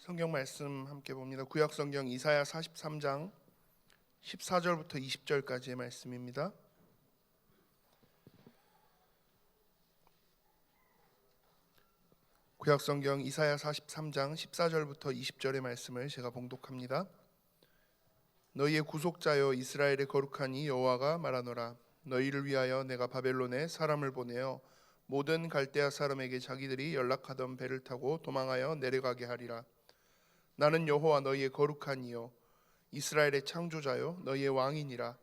성경 말씀 함께 봅니다. 구약 성경 이사야 43장 14절부터 20절까지의 말씀입니다. 구약 성경 이사야 43장 14절부터 20절의 말씀을 제가 봉독합니다. 너희의 구속자여 이스라엘의 거룩한 이 여호와가 말하노라. 너희를 위하여 내가 바벨론에 사람을 보내어 모든 갈대아 사람에게 자기들이 연락하던 배를 타고 도망하여 내려가게 하리라. 나는 여호와 너희의 거룩한 이요 이스라엘의 창조자요 너희의 왕이니라.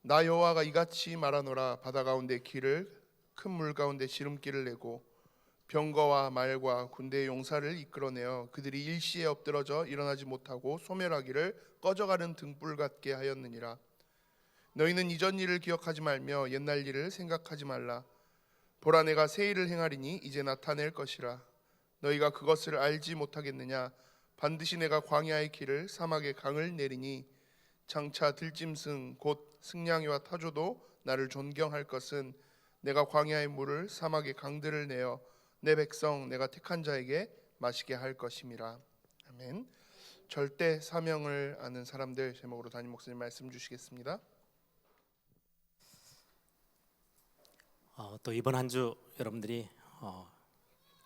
나 여호와가 이같이 말하노라. 바다 가운데 길을 큰 물 가운데 지름길을 내고 병거와 말과 군대의 용사를 이끌어내어 그들이 일시에 엎드러져 일어나지 못하고 소멸하기를 꺼져가는 등불 같게 하였느니라. 너희는 이전 일을 기억하지 말며 옛날 일을 생각하지 말라. 보라, 내가 새 일을 행하리니 이제 나타낼 것이라. 너희가 그것을 알지 못하겠느냐? 반드시 내가 광야의 길을 사막의 강을 내리니 장차 들짐승 곧 승냥이와 타조도 나를 존경할 것은 내가 광야의 물을 사막의 강들을 내어 내 백성 내가 택한 자에게 마시게 할 것임이라. 아멘. 절대 사명을 아는 사람들 제목으로 담임 목사님 말씀 주시겠습니다. 또 이번 한 주 여러분들이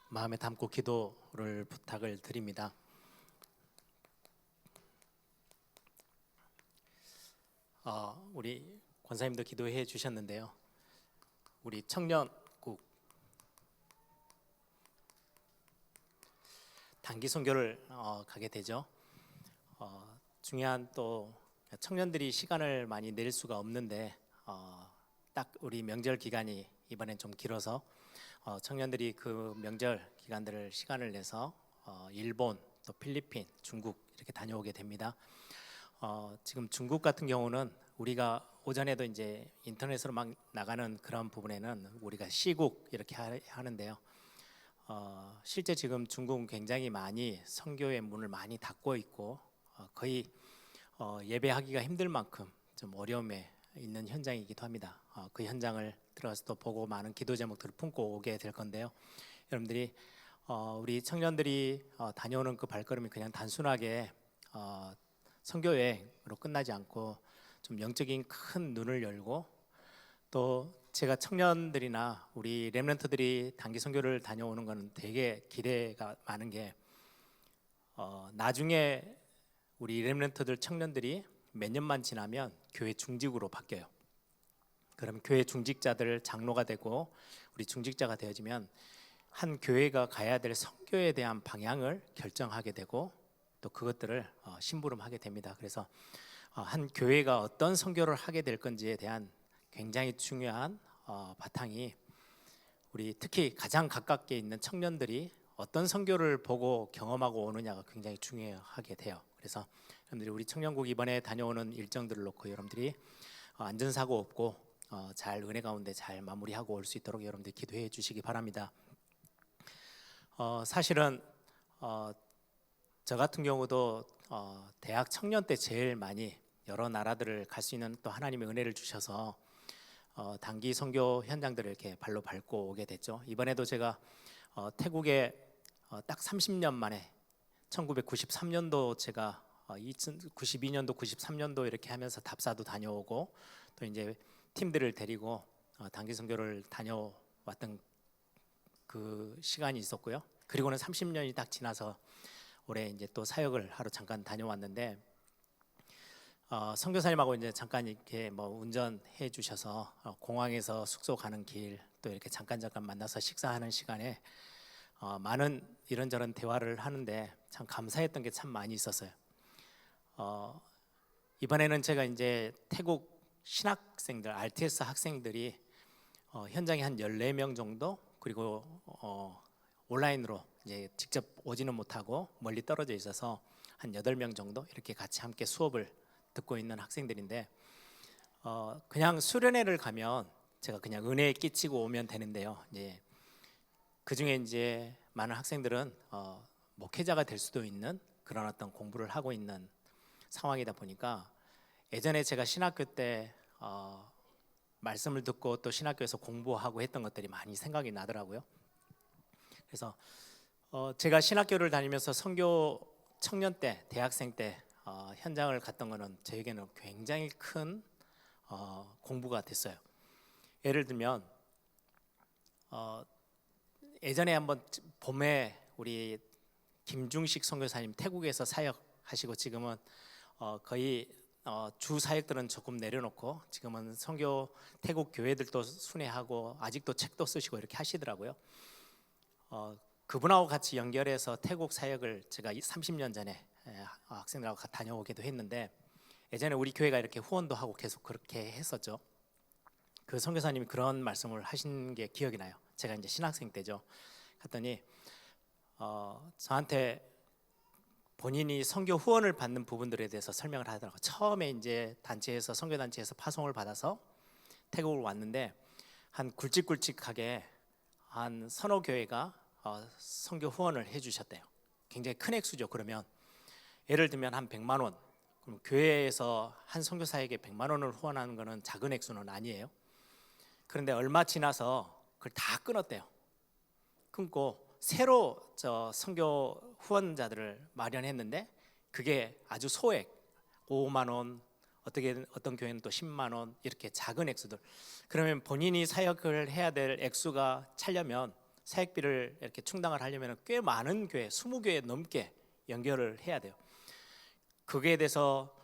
마음에 담고 기도를 부탁을 드립니다. 우리 권사님도 기도해 주셨는데요. 우리 청년국 단기 선교를 가게 되죠. 중요한 또 청년들이 시간을 많이 낼 수가 없는데 딱 우리 명절 기간이 이번엔 좀 길어서 청년들이 그 명절 기간들을 시간을 내서 일본, 또 필리핀, 중국 이렇게 다녀오게 됩니다. 지금 중국 같은 경우는 우리가 오전에도 이제 인터넷으로 막 나가는 그런 부분에는 우리가 시국 이렇게 하는데요. 실제 지금 중국은 굉장히 많이 선교의 문을 많이 닫고 있고 거의 예배하기가 힘들 만큼 좀 어려움에 있는 현장이기도 합니다. 그 현장을 들어가서 또 보고 많은 기도 제목들을 품고 오게 될 건데요. 여러분들이 우리 청년들이 다녀오는 그 발걸음이 그냥 단순하게 선교 여행으로 끝나지 않고 좀 영적인 큰 눈을 열고, 또 제가 청년들이나 우리 렘넌트들이 단기 선교를 다녀오는 거는 되게 기대가 많은 게 나중에 우리 렘넌트들 청년들이 몇 년만 지나면 교회 중직으로 바뀌어요. 그럼 교회 중직자들 장로가 되고 우리 중직자가 되어지면 한 교회가 가야 될 선교에 대한 방향을 결정하게 되고 또 그것들을 심부름하게 됩니다. 그래서 한 교회가 어떤 선교를 하게 될 건지에 대한 굉장히 중요한 바탕이 우리 특히 가장 가깝게 있는 청년들이 어떤 선교를 보고 경험하고 오느냐가 굉장히 중요하게 돼요. 그래서 여러분들이 우리 청년국 이번에 다녀오는 일정들을 놓고 여러분들이 안전사고 없고 잘 은혜 가운데 잘 마무리하고 올 수 있도록 여러분들 기도해 주시기 바랍니다. 사실은 저 같은 경우도 대학 청년 때 제일 많이 여러 나라들을 갈 수 있는 또 하나님의 은혜를 주셔서 단기 선교 현장들을 이렇게 발로 밟고 오게 됐죠. 이번에도 제가 태국에 딱 30년 만에 1993년도 제가 92년도 93년도 이렇게 하면서 답사도 다녀오고 또 이제 팀들을 데리고 단기 선교를 다녀왔던 그 시간이 있었고요. 그리고는 30년이 딱 지나서 올해 이제 또 사역을 하러 잠깐 다녀왔는데 선교사님하고 이제 잠깐 이렇게 뭐 운전해 주셔서 공항에서 숙소 가는 길 또 이렇게 잠깐 만나서 식사하는 시간에 많은 이런저런 대화를 하는데 참 감사했던 게 참 많이 있었어요. 이번에는 제가 이제 태국 신학생들 RTS 학생들이 현장에 한 14명 정도, 그리고 온라인으로 이제 직접 오지는 못하고 멀리 떨어져 있어서 한 8명 정도 이렇게 같이 함께 수업을 듣고 있는 학생들인데 그냥 수련회를 가면 제가 그냥 은혜 끼치고 오면 되는데요. 이제 그 중에 이제 많은 학생들은 목회자가 될 수도 있는 그런 어떤 공부를 하고 있는 상황이다 보니까 예전에 제가 신학교 때 말씀을 듣고 또 신학교에서 공부하고 했던 것들이 많이 생각이 나더라고요. 그래서 제가 신학교를 다니면서 선교 청년 때, 대학생 때 현장을 갔던 거는 저에게는 굉장히 큰 공부가 됐어요. 예를 들면 예전에 한번 봄에 우리 김중식 선교사님 태국에서 사역하시고 지금은 거의 주 사역들은 조금 내려놓고 지금은 선교 태국 교회들도 순회하고 아직도 책도 쓰시고 이렇게 하시더라고요. 그분하고 같이 연결해서 태국 사역을 제가 30년 전에 학생들하고 다녀오기도 했는데 예전에 우리 교회가 이렇게 후원도 하고 계속 그렇게 했었죠. 그 선교사님이 그런 말씀을 하신 게 기억이 나요. 제가 이제 신학생 때죠. 갔더니 저한테 본인이 선교 후원을 받는 부분들에 대해서 설명을 하더라고요. 처음에 이제 단체에서 선교 단체에서 파송을 받아서 태국을 왔는데 한 굵직굵직하게 한 서너 교회가 선교 후원을 해주셨대요. 굉장히 큰 액수죠. 그러면 예를 들면 한 100만 원, 그럼 교회에서 한 선교사에게 100만 원을 후원하는 것은 작은 액수는 아니에요. 그런데 얼마 지나서 그걸 다 끊었대요. 끊고 새로 저 선교 후원자들을 마련했는데 그게 아주 소액 5만 원, 어떤 교회는 또 10만 원 이렇게 작은 액수들. 그러면 본인이 사역을 해야 될 액수가 차려면 사역비를 이렇게 충당을 하려면 꽤 많은 교회, 20교회 넘게 연결을 해야 돼요. 그거에 대해서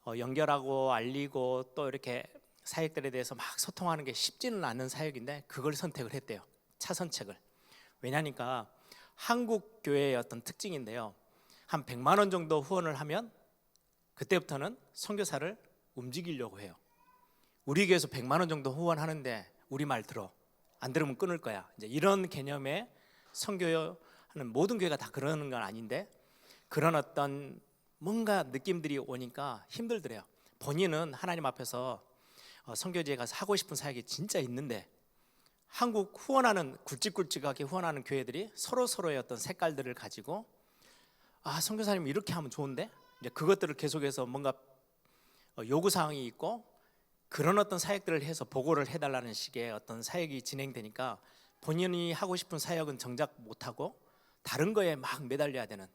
연결하고 알리고 또 이렇게 사역들에 대해서 막 소통하는 게 쉽지는 않은 사역인데 그걸 선택을 했대요. 차선책을. 왜냐니까 한국 교회의 어떤 특징인데요. 한 100만 원 정도 후원을 하면 그때부터는 선교사를 움직이려고 해요. 우리 교회에서 100만 원 정도 후원하는데 우리 말 들어. 안 들으면 끊을 거야. 이제 이런 개념의 선교하는 모든 교회가 다 그러는 건 아닌데 그런 어떤 뭔가 느낌들이 오니까 힘들더래요. 본인은 하나님 앞에서 선교지에 가서 하고 싶은 사역이 진짜 있는데 한국 후원하는 굵직굵직하게 후원하는 교회들이 서로의 어떤 색깔들을 가지고 선교사님 이렇게 하면 좋은데 이제 그것들을 계속해서 뭔가 요구 사항이 있고 그런 어떤 사역들을 해서 보고를 해달라는 식의 어떤 사역이 진행되니까 본인이 하고 싶은 사역은 정작 못하고 다른 거에 막 매달려야 되는.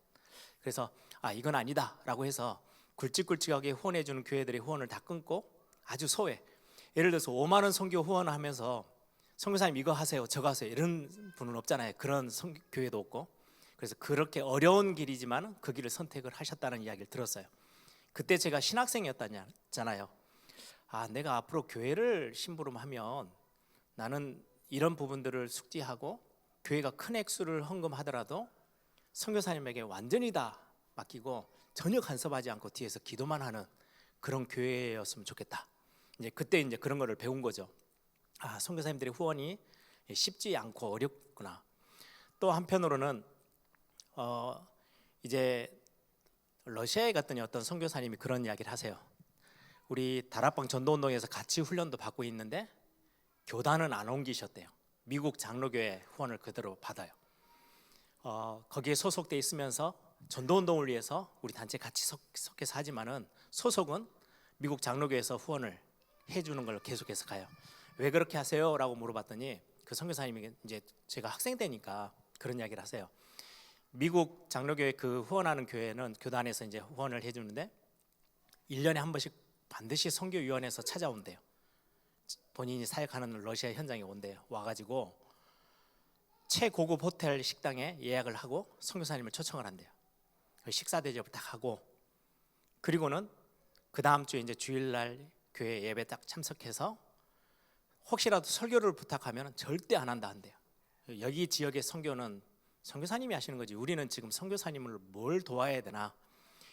그래서 이건 아니다라고 해서 굵직굵직하게 후원해주는 교회들의 후원을 다 끊고 아주 소외. 예를 들어서 5만 원 선교 후원을 하면서 선교사님 이거 하세요 저거 하세요 이런 분은 없잖아요. 그런 교회도 없고. 그래서 그렇게 어려운 길이지만 그 길을 선택을 하셨다는 이야기를 들었어요. 그때 제가 신학생이었잖아요. 내가 앞으로 교회를 심부름하면 나는 이런 부분들을 숙지하고 교회가 큰 액수를 헌금하더라도 선교사님에게 완전히 다 맡기고 전혀 간섭하지 않고 뒤에서 기도만 하는 그런 교회였으면 좋겠다. 이제 그때 이제 그런 거를 배운 거죠. 선교사님들의 후원이 쉽지 않고 어렵구나. 또 한편으로는 이제 러시아에 갔더니 어떤 선교사님이 그런 이야기를 하세요. 우리 다락방 전도운동에서 같이 훈련도 받고 있는데 교단은 안 옮기셨대요. 미국 장로교회 후원을 그대로 받아요. 거기에 소속돼 있으면서 전도운동을 위해서 우리 단체 같이 속해서 하지만은 소속은 미국 장로교회에서 후원을 해주는 걸 계속해서 가요. 왜 그렇게 하세요? 라고 물어봤더니 그 선교사님이 이제 제가 학생 때니까 그런 이야기를 하세요. 미국 장로교회 그 후원하는 교회는 교단에서 이제 후원을 해주는데 1년에 한 번씩 반드시 선교위원회에서 찾아온대요. 본인이 사역하는 러시아 현장에 온대요. 와가지고 최고급 호텔 식당에 예약을 하고 선교사님을 초청을 한대요. 식사 대접을 딱 하고 그리고는 그 다음 주에 이제 주일날 교회 예배 딱 참석해서 혹시라도 설교를 부탁하면 절대 안 한다 한대요. 여기 지역의 선교는 선교사님이 하시는 거지 우리는 지금 선교사님을 뭘 도와야 되나.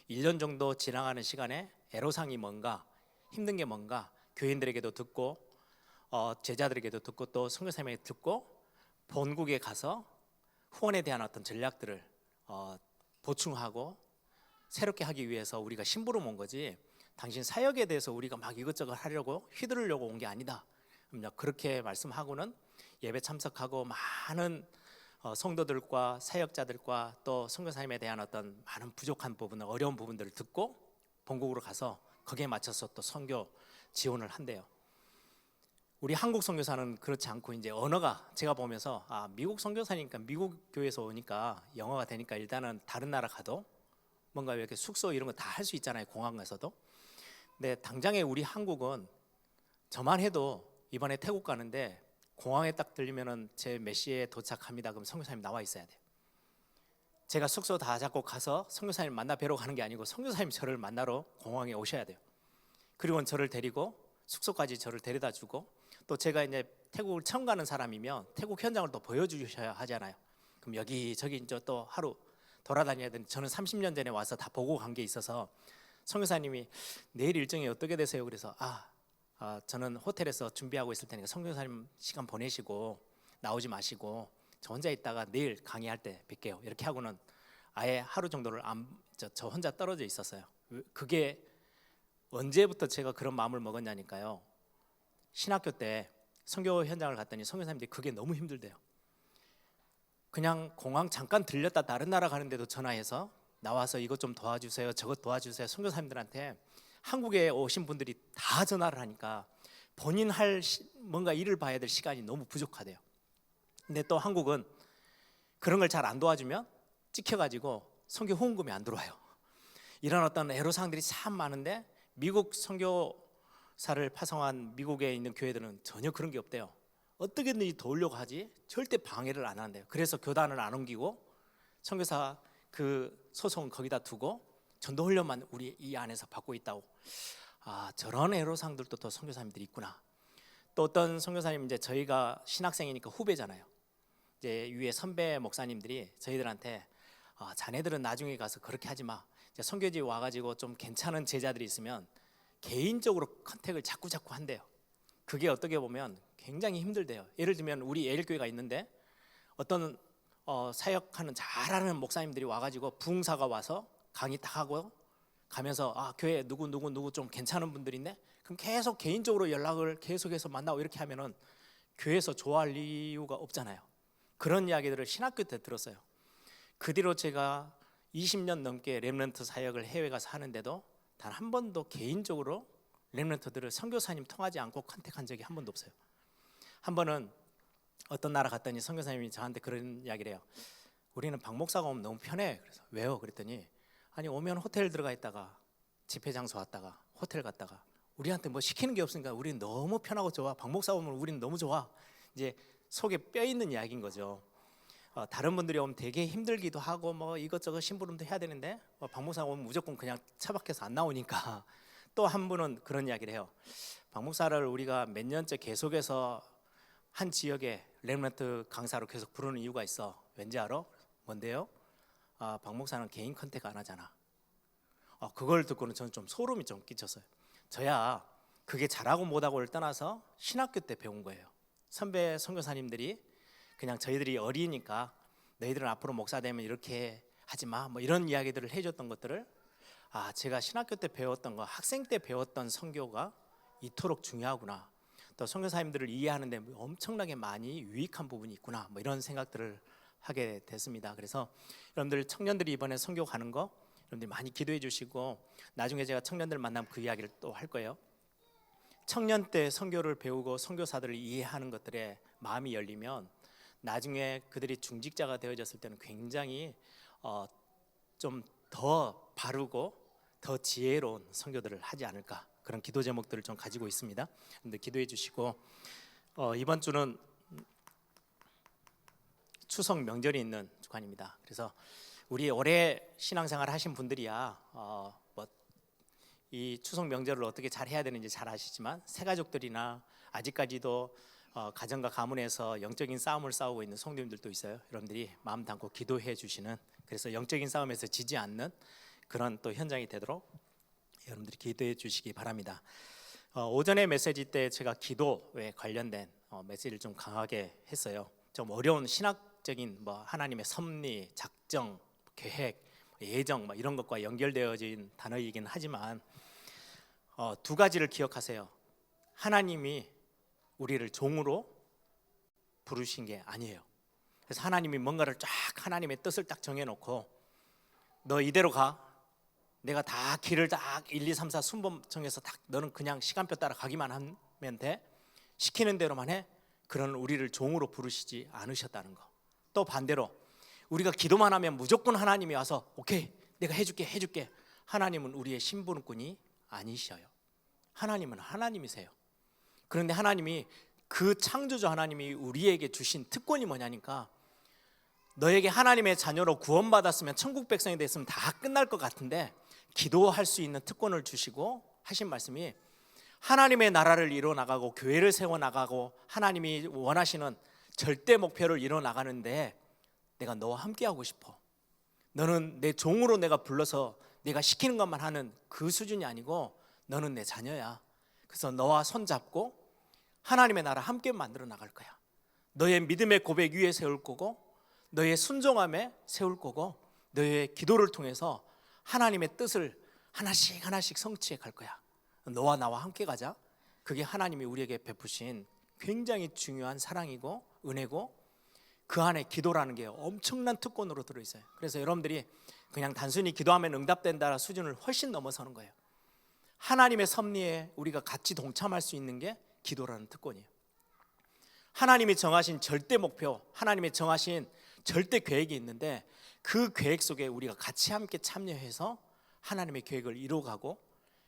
1년 정도 지나가는 시간에 애로사항이 뭔가 힘든 게 뭔가 교인들에게도 듣고 제자들에게도 듣고 또 선교사님에게 듣고 본국에 가서 후원에 대한 어떤 전략들을 보충하고 새롭게 하기 위해서 우리가 심부름 온 거지 당신 사역에 대해서 우리가 막 이것저것 하려고 휘두르려고 온 게 아니다. 그렇게 말씀하고는 예배 참석하고 많은 성도들과 사역자들과 또 선교사님에 대한 어떤 많은 부족한 부분을 어려운 부분들을 듣고 본국으로 가서 거기에 맞춰서 또 선교 지원을 한대요. 우리 한국 선교사는 그렇지 않고 이제 언어가 제가 보면서 미국 선교사니까 미국 교회에서 오니까 영어가 되니까 일단은 다른 나라 가도 뭔가 이렇게 숙소 이런 거 다 할 수 있잖아요. 공항 가서도. 근데 당장에 우리 한국은 저만 해도 이번에 태국 가는데 공항에 딱 들리면은 제 몇 시에 도착합니다. 그럼 선교사님 나와 있어야 돼요. 제가 숙소 다 잡고 가서 선교사님 만나 뵈러 가는 게 아니고 선교사님 저를 만나러 공항에 오셔야 돼요. 그리고 저를 데리고 숙소까지 저를 데려다 주고 또 제가 이제 태국을 처음 가는 사람이면 태국 현장을 또 보여주셔야 하잖아요. 그럼 여기저기 이제 또 하루 돌아다녀야 되는데 저는 30년 전에 와서 다 보고 간 게 있어서 선교사님이 내일 일정이 어떻게 되세요? 그래서 저는 호텔에서 준비하고 있을 테니까 선교사님 시간 보내시고 나오지 마시고 저 혼자 있다가 내일 강의할 때 뵐게요. 이렇게 하고는 아예 하루 정도를 저 혼자 떨어져 있었어요. 그게 언제부터 제가 그런 마음을 먹었냐니까요. 신학교 때 선교 현장을 갔더니 선교사님들이 그게 너무 힘들대요. 그냥 공항 잠깐 들렸다 다른 나라 가는데도 전화해서 나와서 이것 좀 도와주세요, 저것 도와주세요. 선교사님들한테 한국에 오신 분들이 다 전화를 하니까 본인 할 뭔가 일을 봐야 될 시간이 너무 부족하대요. 근데 또 한국은 그런 걸 잘 안 도와주면 찍혀가지고 선교 후원금이 안 들어와요. 이런 어떤 애로사항들이 참 많은데 미국 선교사를 파송한 미국에 있는 교회들은 전혀 그런 게 없대요. 어떻게든지 도우려고 하지 절대 방해를 안 한대요. 그래서 교단을 안 옮기고 선교사 그 소송은 거기다 두고 전도 훈련만 우리 이 안에서 받고 있다고. 저런 애로사항들도 또 선교사님들이 있구나. 또 어떤 선교사님 이제 저희가 신학생이니까 후배잖아요. 이제 위에 선배 목사님들이 저희들한테 자네들은 나중에 가서 그렇게 하지 마. 이제 선교지 와가지고 좀 괜찮은 제자들이 있으면 개인적으로 컨택을 자꾸 한대요. 그게 어떻게 보면 굉장히 힘들대요. 예를 들면 우리 에일교회가 있는데 어떤 사역하는 잘하는 목사님들이 와가지고 부흥사가 와서 강의 딱 하고 가면서 교회 누구 좀 괜찮은 분들인데 그럼 계속 개인적으로 연락을 계속해서 만나고 이렇게 하면은 교회에서 좋아할 이유가 없잖아요. 그런 이야기들을 신학교 때 들었어요. 그 뒤로 제가 20년 넘게 렘넌트 사역을 해외 가서 하는데도 단 한 번도 개인적으로 렘넌트들을 선교사님 통하지 않고 컨택한 적이 한 번도 없어요. 한 번은 어떤 나라 갔더니 선교사님이 저한테 그런 이야기를 해요. 우리는 박 목사가 오면 너무 편해. 그래서 왜요? 그랬더니 아니 오면 호텔 들어가 있다가 집회 장소 왔다가 호텔 갔다가 우리한테 뭐 시키는 게 없으니까 우리는 너무 편하고 좋아. 박 목사 오면 우리는 너무 좋아. 이제 속에 뼈 있는 이야기인 거죠. 다른 분들이 오면 되게 힘들기도 하고 뭐 이것저것 심부름도 해야 되는데 박 목사 오면 무조건 그냥 차박해서 안 나오니까 또 한 분은 그런 이야기를 해요. 박 목사를 우리가 몇 년째 계속해서 한 지역에 렘넌트 강사로 계속 부르는 이유가 있어. 왠지 알아? 뭔데요? 박 목사는 개인 컨택 안 하잖아. 그걸 듣고는 저는 좀 소름이 좀 끼쳤어요. 저야 그게 잘하고 못하고를 떠나서 신학교 때 배운 거예요. 선배 선교사님들이 그냥 저희들이 어리니까 너희들은 앞으로 목사 되면 이렇게 하지 마, 뭐 이런 이야기들을 해줬던 것들을 제가 신학교 때 배웠던 거, 학생 때 배웠던 선교가 이토록 중요하구나. 또 선교사님들을 이해하는데 엄청나게 많이 유익한 부분이 있구나. 뭐 이런 생각들을 하게 됐습니다. 그래서 여러분들 청년들이 이번에 선교 가는 거 여러분들이 많이 기도해 주시고 나중에 제가 청년들 만나면 그 이야기를 또 할 거예요. 청년 때 선교를 배우고 선교사들을 이해하는 것들에 마음이 열리면 나중에 그들이 중직자가 되어졌을 때는 굉장히 좀 더 바르고 더 지혜로운 선교들을 하지 않을까, 그런 기도 제목들을 좀 가지고 있습니다. 근데 기도해 주시고 이번 주는 추석 명절이 있는 주간입니다. 그래서 우리 오래 신앙생활 하신 분들이야 이 추석 명절을 어떻게 잘 해야 되는지 잘 아시지만 새가족들이나 아직까지도 가정과 가문에서 영적인 싸움을 싸우고 있는 성도님들도 있어요. 여러분들이 마음 담고 기도해 주시는, 그래서 영적인 싸움에서 지지 않는 그런 또 현장이 되도록 여러분들이 기도해 주시기 바랍니다. 오전에 메시지 때 제가 기도에 관련된 메시지를 좀 강하게 했어요. 좀 어려운 신학적인 하나님의 섭리, 작정, 계획, 예정 이런 것과 연결되어진 단어이긴 하지만 두 가지를 기억하세요. 하나님이 우리를 종으로 부르신 게 아니에요. 그래서 하나님이 뭔가를 쫙 하나님의 뜻을 딱 정해놓고 너 이대로 가, 내가 다 길을 딱 1, 2, 3, 4 순번 정해서 딱 너는 그냥 시간표 따라 가기만 하면 돼, 시키는 대로만 해? 그런 우리를 종으로 부르시지 않으셨다는 거. 또 반대로 우리가 기도만 하면 무조건 하나님이 와서 오케이 내가 해줄게. 하나님은 우리의 심부름꾼이 아니셔요. 하나님은 하나님이세요. 그런데 하나님이 그 창조주 하나님이 우리에게 주신 특권이 뭐냐니까, 너에게 하나님의 자녀로 구원받았으면 천국 백성이 됐으면 다 끝날 것 같은데 기도할 수 있는 특권을 주시고 하신 말씀이, 하나님의 나라를 이뤄나가고 교회를 세워나가고 하나님이 원하시는 절대 목표를 이뤄나가는데 내가 너와 함께하고 싶어. 너는 내 종으로 내가 불러서 내가 시키는 것만 하는 그 수준이 아니고 너는 내 자녀야. 그래서 너와 손잡고 하나님의 나라 함께 만들어 나갈 거야. 너의 믿음의 고백 위에 세울 거고, 너의 순종함에 세울 거고, 너의 기도를 통해서 하나님의 뜻을 하나씩 성취해 갈 거야. 너와 나와 함께 가자. 그게 하나님이 우리에게 베푸신 굉장히 중요한 사랑이고 은혜고, 그 안에 기도라는 게 엄청난 특권으로 들어있어요. 그래서 여러분들이 그냥 단순히 기도하면 응답된다는 수준을 훨씬 넘어서는 거예요. 하나님의 섭리에 우리가 같이 동참할 수 있는 게 기도라는 특권이에요. 하나님이 정하신 절대 목표, 하나님이 정하신 절대 계획이 있는데 그 계획 속에 우리가 같이 함께 참여해서 하나님의 계획을 이루어가고,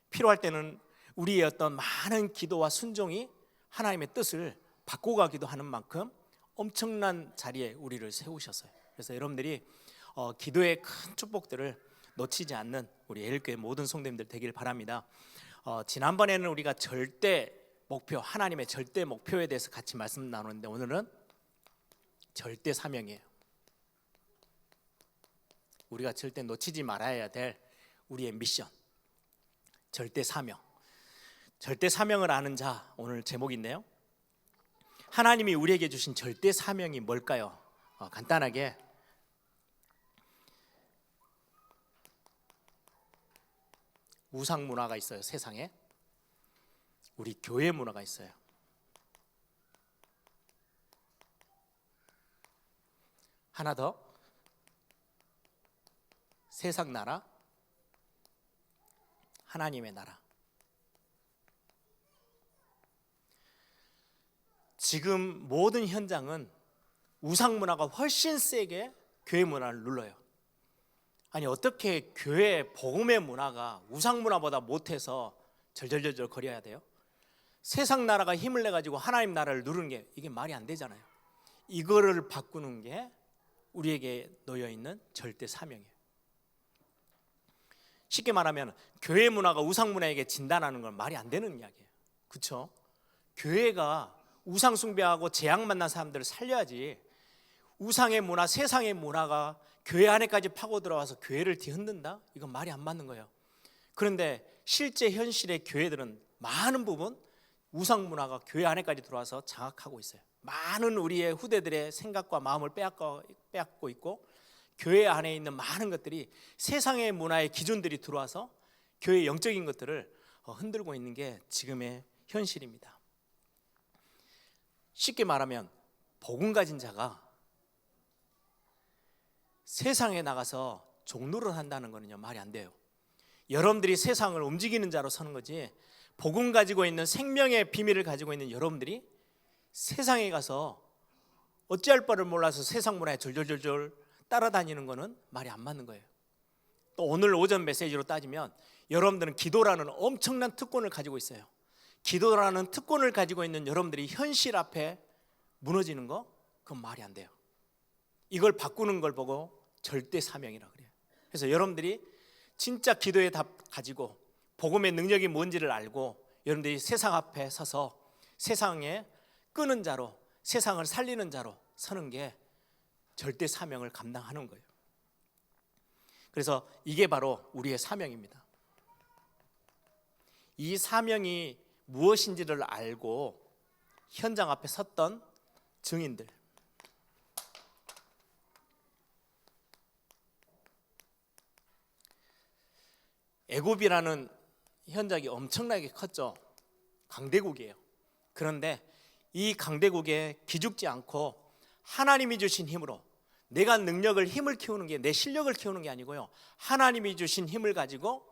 필요할 때는 우리의 어떤 많은 기도와 순종이 하나님의 뜻을 바꿔가기도 하는 만큼 엄청난 자리에 우리를 세우셨어요. 그래서 여러분들이 기도의 큰 축복들을 놓치지 않는 우리 에일교회 모든 성도님들 되길 바랍니다. 지난번에는 우리가 절대 목표, 하나님의 절대 목표에 대해서 같이 말씀 나누는데 오늘은 절대 사명이에요. 우리가 절대 놓치지 말아야 될 우리의 미션, 절대 사명. 절대 사명을 아는 자, 오늘 제목인데요. 하나님이 우리에게 주신 절대 사명이 뭘까요? 간단하게 우상 문화가 있어요. 세상에 우리 교회 문화가 있어요. 하나 더, 세상 나라, 하나님의 나라. 지금 모든 현장은 우상 문화가 훨씬 세게 교회 문화를 눌러요. 아니 어떻게 교회 복음의 문화가 우상 문화보다 못해서 절절절절 거려야 돼요? 세상 나라가 힘을 내가지고 하나님 나라를 누르는 게 이게 말이 안 되잖아요. 이거를 바꾸는 게 우리에게 놓여있는 절대 사명이에요. 쉽게 말하면 교회 문화가 우상 문화에게 진단하는 건 말이 안 되는 이야기예요. 그렇죠? 교회가 우상 숭배하고 재앙 만난 사람들을 살려야지, 우상의 문화, 세상의 문화가 교회 안에까지 파고 들어와서 교회를 뒤흔든다? 이건 말이 안 맞는 거예요. 그런데 실제 현실의 교회들은 많은 부분 우상 문화가 교회 안에까지 들어와서 장악하고 있어요. 많은 우리의 후대들의 생각과 마음을 빼앗고 있고, 교회 안에 있는 많은 것들이 세상의 문화의 기준들이 들어와서 교회의 영적인 것들을 흔들고 있는 게 지금의 현실입니다. 쉽게 말하면 복음 가진 자가 세상에 나가서 종노릇 한다는 거는요, 말이 안 돼요. 여러분들이 세상을 움직이는 자로 서는 거지, 복음 가지고 있는 생명의 비밀을 가지고 있는 여러분들이 세상에 가서 어찌할 바를 몰라서 세상 문화에 졸졸졸졸 따라다니는 거는 말이 안 맞는 거예요. 또 오늘 오전 메시지로 따지면 여러분들은 기도라는 엄청난 특권을 가지고 있어요. 기도라는 특권을 가지고 있는 여러분들이 현실 앞에 무너지는 거, 그건 말이 안 돼요. 이걸 바꾸는 걸 보고 절대 사명이라 그래요. 그래서 여러분들이 진짜 기도의 답 가지고 복음의 능력이 뭔지를 알고 여러분들이 세상 앞에 서서 세상에 끄는 자로, 세상을 살리는 자로 서는 게 절대 사명을 감당하는 거예요. 그래서 이게 바로 우리의 사명입니다. 이 사명이 무엇인지를 알고 현장 앞에 섰던 증인들, 애굽이라는 현장이 엄청나게 컸죠. 강대국이에요. 그런데 이 강대국에 기죽지 않고 하나님이 주신 힘으로, 내가 능력을, 힘을 키우는 게 내 실력을 키우는 게 아니고요, 하나님이 주신 힘을 가지고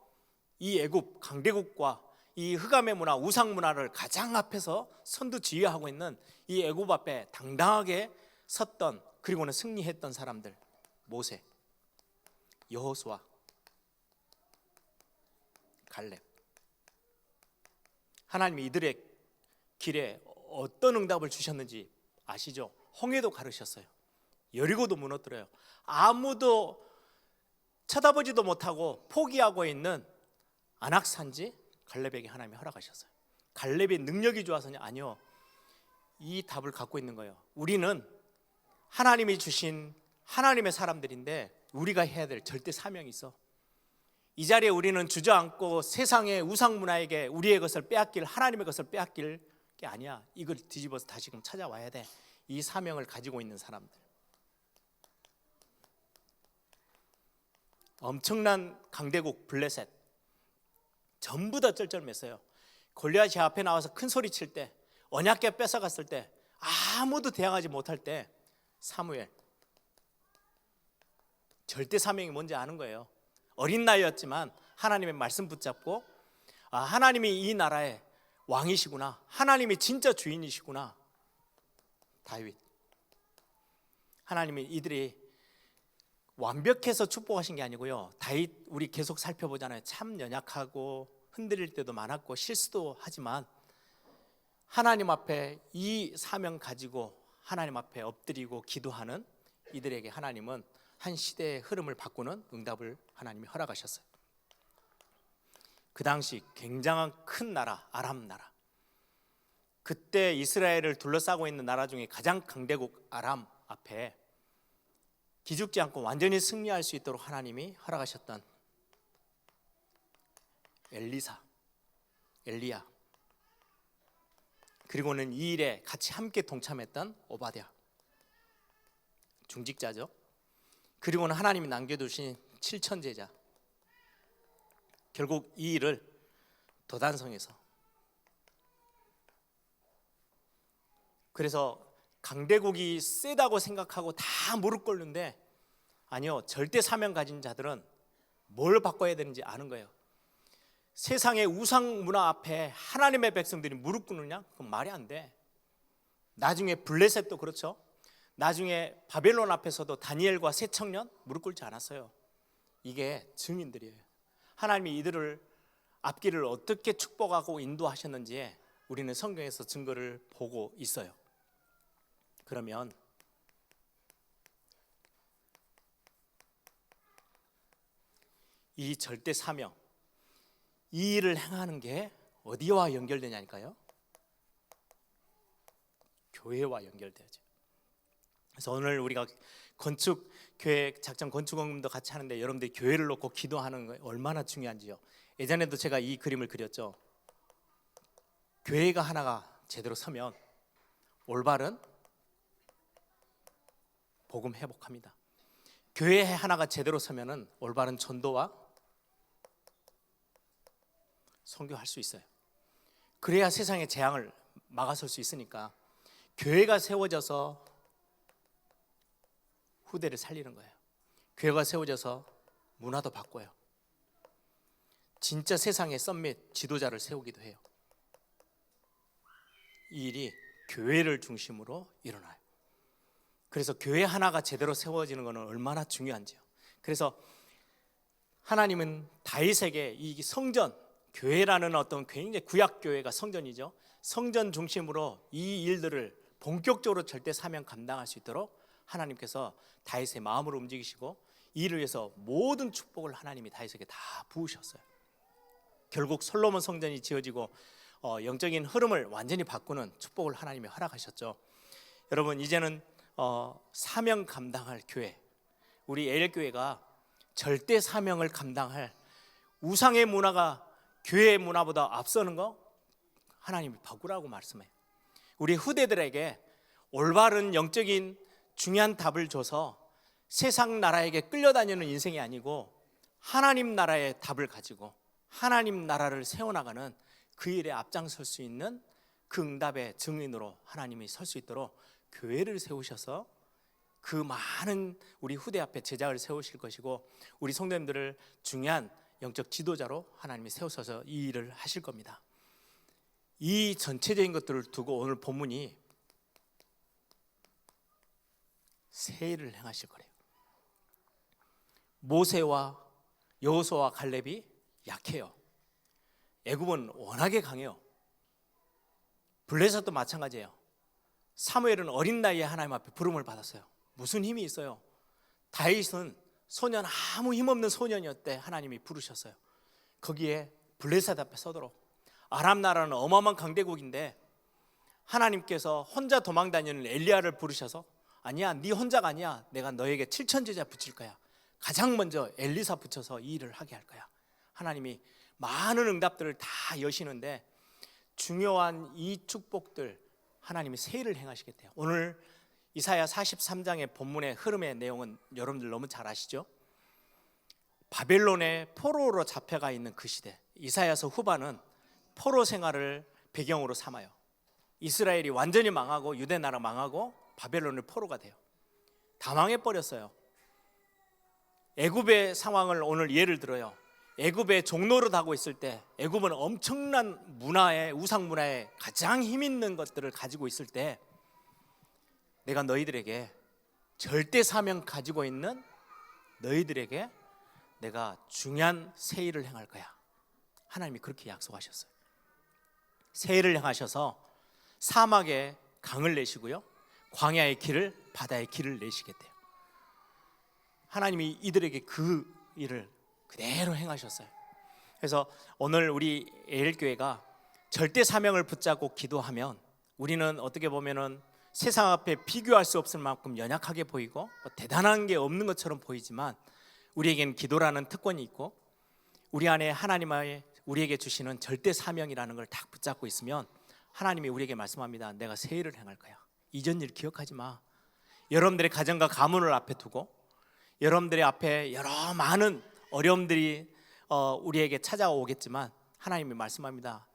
이 애굽 강대국과 이 흑암의 문화, 우상 문화를 가장 앞에서 선두지휘하고 있는 이 애굽 앞에 당당하게 섰던, 그리고는 승리했던 사람들, 모세, 여호수아, 갈렙. 하나님이 이들의 길에 어떤 응답을 주셨는지 아시죠? 홍해도 가르셨어요. 여리고도 무너뜨려요. 아무도 쳐다보지도 못하고 포기하고 있는 안악산지 갈렙에게 하나님이 허락하셨어요. 갈렙의 능력이 좋아서냐? 아니요. 이 답을 갖고 있는 거예요. 우리는 하나님이 주신 하나님의 사람들인데 우리가 해야 될 절대 사명이 있어. 이 자리에 우리는 주저앉고 세상의 우상 문화에게 우리의 것을 빼앗길, 하나님의 것을 빼앗길 게 아니야. 이걸 뒤집어서 다시금 찾아와야 돼. 이 사명을 가지고 있는 사람들. 엄청난 강대국 블레셋 전부 다 쩔쩔맸어요. 골리앗이 앞에 나와서 큰 소리 칠 때, 언약궤 뺏어갔을 때, 아무도 대항하지 못할 때 사무엘 절대 사명이 뭔지 아는 거예요. 어린 나이였지만 하나님의 말씀 붙잡고, 하나님이 이 나라의 왕이시구나, 하나님이 진짜 주인이시구나. 다윗, 하나님이 이들이 완벽해서 축복하신 게 아니고요. 다윗 우리 계속 살펴보잖아요. 참 연약하고 흔들릴 때도 많았고 실수도 하지만 하나님 앞에 이 사명 가지고 하나님 앞에 엎드리고 기도하는 이들에게 하나님은 한 시대의 흐름을 바꾸는 응답을 하나님이 허락하셨어요. 그 당시 굉장한 큰 나라, 아람 나라. 그때 이스라엘을 둘러싸고 있는 나라 중에 가장 강대국 아람 앞에 기죽지 않고 완전히 승리할 수 있도록 하나님이 허락하셨던 엘리사, 엘리야, 그리고는 이 일에 같이 함께 동참했던 오바댜, 중직자죠. 그리고는 하나님이 남겨두신 7천 제자. 결국 이 일을 도단성에서, 그래서 강대국이 세다고 생각하고 다 무릎 꿇는데, 아니요, 절대 사명 가진 자들은 뭘 바꿔야 되는지 아는 거예요. 세상의 우상 문화 앞에 하나님의 백성들이 무릎 꿇느냐? 그건 말이 안 돼. 나중에 블레셋도 그렇죠. 나중에 바벨론 앞에서도 다니엘과 세 청년 무릎 꿇지 않았어요. 이게 증인들이에요. 하나님이 이들을 앞길을 어떻게 축복하고 인도하셨는지에 우리는 성경에서 증거를 보고 있어요. 그러면 이 절대 사명, 이 일을 행하는 게 어디와 연결되냐니까요? 교회와 연결되죠. 그래서 오늘 우리가 건축 계획 작전 건축원금도 같이 하는데 여러분들이 교회를 놓고 기도하는 거 얼마나 중요한지요. 예전에도 제가 이 그림을 그렸죠. 교회가 하나가 제대로 서면 올바른 복음 회복합니다. 교회 하나가 제대로 서면은 올바른 전도와 선교할 수 있어요. 그래야 세상의 재앙을 막아설 수 있으니까 교회가 세워져서 후대를 살리는 거예요. 교회가 세워져서 문화도 바꿔요. 진짜 세상의 썸밋 지도자를 세우기도 해요. 이 일이 교회를 중심으로 일어나요. 그래서 교회 하나가 제대로 세워지는 것은 얼마나 중요한지요. 그래서 하나님은 다윗에게 이 성전, 교회라는 어떤 굉장히 구약 교회가 성전이죠. 성전 중심으로 이 일들을 본격적으로 절대 사명 감당할 수 있도록 하나님께서 다윗의 마음을 움직이시고 이 일을 위해서 모든 축복을 하나님이 다윗에게 다 부으셨어요. 결국 솔로몬 성전이 지어지고 영적인 흐름을 완전히 바꾸는 축복을 하나님이 허락하셨죠. 여러분, 이제는 사명 감당할 교회, 우리 에일교회가 절대 사명을 감당할, 우상의 문화가 교회의 문화보다 앞서는 거 하나님이 바꾸라고 말씀해요. 우리 후대들에게 올바른 영적인 중요한 답을 줘서 세상 나라에게 끌려다니는 인생이 아니고 하나님 나라의 답을 가지고 하나님 나라를 세워나가는 그 일에 앞장설 수 있는 그 응답의 증인으로 하나님이 설 수 있도록 교회를 세우셔서 그 많은 우리 후대 앞에 제자를 세우실 것이고 우리 성도님들을 중요한 영적 지도자로 하나님이 세우셔서 이 일을 하실 겁니다. 이 전체적인 것들을 두고 오늘 본문이 새 일을 행하실 거래요. 모세와 여호수아와 갈렙이 약해요. 애굽은 워낙에 강해요. 블레셋도 마찬가지예요. 사무엘은 어린 나이에 하나님 앞에 부름을 받았어요. 무슨 힘이 있어요? 다윗은 소년, 아무 힘없는 소년이었대. 하나님이 부르셨어요. 거기에 블레셋 앞에 서도록. 아람 나라는 어마어마한 강대국인데 하나님께서 혼자 도망다니는 엘리야를 부르셔서 아니야, 네 혼자가 아니야. 내가 너에게 7천 제자 붙일 거야. 가장 먼저 엘리사 붙여서 이 일을 하게 할 거야. 하나님이 많은 응답들을 다 여시는데 중요한 이 축복들 하나님이 새 일을 행하시겠대요. 오늘 이사야 43장의 본문의 흐름의 내용은 여러분들 너무 잘 아시죠? 바벨론의 포로로 잡혀가 있는 그 시대, 이사야서 후반은 포로 생활을 배경으로 삼아요. 이스라엘이 완전히 망하고 유대 나라 망하고 바벨론의 포로가 돼요. 다 망해버렸어요. 애굽의 상황을 오늘 예를 들어요. 애굽의 종노릇 하고 있을 때, 애굽은 엄청난 문화에, 우상 문화에 가장 힘 있는 것들을 가지고 있을 때 내가 너희들에게 절대 사명 가지고 있는 너희들에게 내가 중요한 새 일을 행할 거야. 하나님이 그렇게 약속하셨어요. 새 일을 행하셔서 사막에 강을 내시고요, 광야의 길을, 바다의 길을 내시겠대요. 하나님이 이들에게 그 일을 그대로 행하셨어요. 그래서 오늘 우리 에일교회가 절대 사명을 붙잡고 기도하면 우리는 어떻게 보면은 세상 앞에 비교할 수 없을 만큼 연약하게 보이고 대단한 게 없는 것처럼 보이지만 우리에겐 기도라는 특권이 있고 우리 안에 하나님의 우리에게 주시는 절대 사명이라는 걸 딱 붙잡고 있으면 하나님이 우리에게 말씀합니다. 내가 새 일을 행할 거야. 이전 일 기억하지 마. 여러분들의 가정과 가문을 앞에 두고 여러분들의 앞에 여러 많은 어려움들이 우리에게 찾아오겠지만 하나님이 말씀합니다.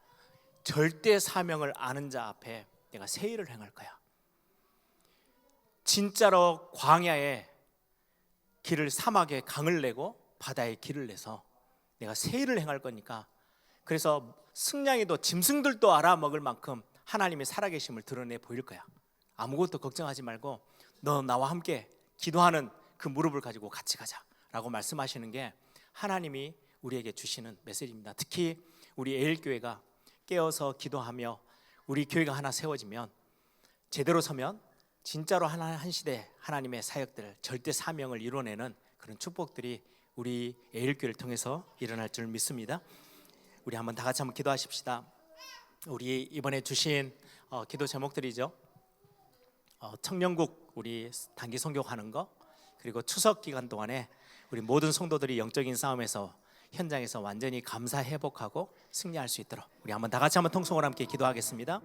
절대 사명을 아는 자 앞에 내가 새 일을 행할 거야. 진짜로 광야에 길을, 사막에 강을 내고 바다에 길을 내서 내가 새 일을 행할 거니까, 그래서 승냥이도 짐승들도 알아먹을 만큼 하나님의 살아계심을 드러내 보일 거야. 아무것도 걱정하지 말고 너 나와 함께 기도하는 그 무릎을 가지고 같이 가자 라고 말씀하시는 게 하나님이 우리에게 주시는 메시지입니다. 특히 우리 에일교회가 깨어서 기도하며 우리 교회가 하나 세워지면, 제대로 서면 진짜로 한 시대 하나님의 사역들, 절대 사명을 이뤄내는 그런 축복들이 우리 에일교회를 통해서 일어날 줄 믿습니다. 우리 한번 다 같이 한번 기도하십시다. 우리 이번에 주신 기도 제목들이죠. 청년국 우리 단기 선교하는 거, 그리고 추석 기간 동안에 우리 모든 성도들이 영적인 싸움에서 현장에서 완전히 감사 회복하고 승리할 수 있도록 우리 한번 다 같이 한번 통성으로 함께 기도하겠습니다.